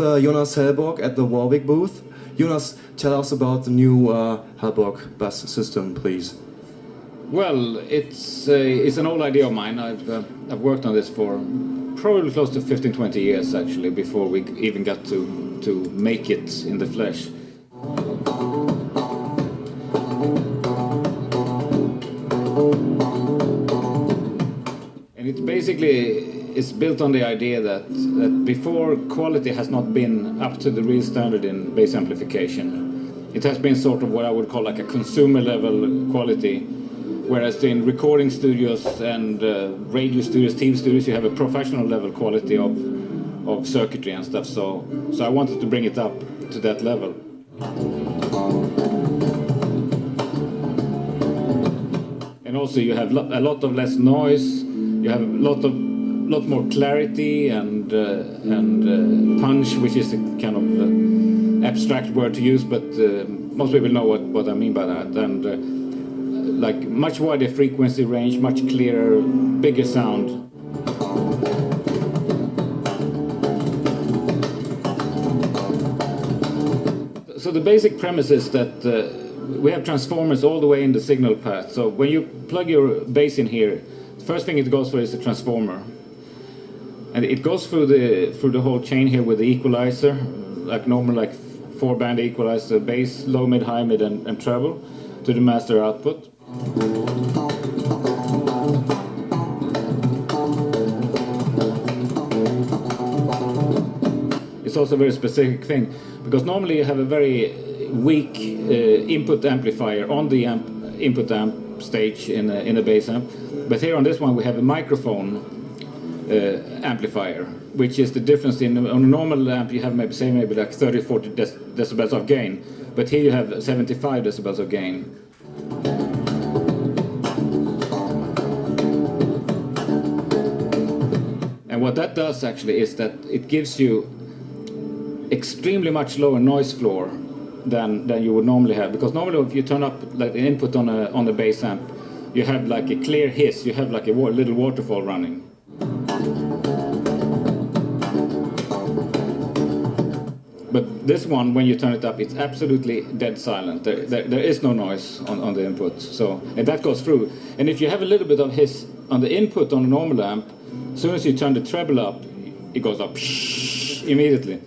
Jonas Hellborg at the Warwick booth. Jonas, tell us about the new Hellborg bass system, please. Well, it's an old idea of mine. I've worked on this for probably close to 15-20 years actually, before we even got to make it in the flesh. And it basically is built on the idea that before, quality has not been up to the real standard in bass amplification. It has been sort of what I would call like a consumer level quality, whereas in recording studios and radio studios, TV studios, you have a professional level quality of circuitry and stuff. So I wanted to bring it up to that level. And also you have a lot of less noise. You have a lot more clarity and punch, which is a kind of abstract word to use, but most people know what I mean by that. And like much wider frequency range, much clearer, bigger sound. So the basic premise is that we have transformers all the way in the signal path. So when you plug your bass in here, the first thing it goes for is a transformer. And it goes through the whole chain here with the equalizer, like normal, like 4-band equalizer, bass, low, mid, high, mid, and treble, to the master output. It's also a very specific thing, because normally you have a very weak input amplifier on the input amp stage in a bass amp, but here on this one we have a microphone amplifier, which is the difference on a normal amp you have maybe like 30-40 decibels of gain, but here you have 75 decibels of gain. And what that does actually is that it gives you extremely much lower noise floor than you would normally have, because normally if you turn up like the input on a bass amp, you have like a clear hiss, you have like a little waterfall running. But this one, when you turn it up, it's absolutely dead silent. There is no noise on the input, and that goes through. And if you have a little bit of hiss on the input on a normal amp, as soon as you turn the treble up, it goes up immediately.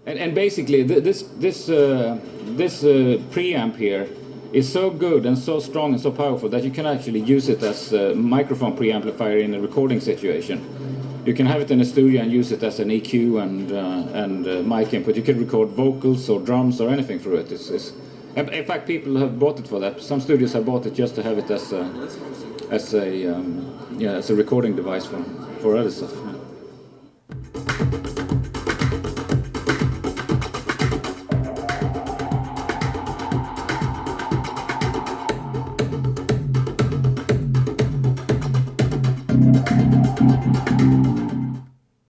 And basically, this preamp here is so good and so strong and so powerful that you can actually use it as a microphone preamplifier in a recording situation. You can have it in a studio and use it as an EQ and mic input. You can record vocals or drums or anything through it. In fact, people have bought it for that. Some studios have bought it just to have it as a recording device for other stuff. Yeah.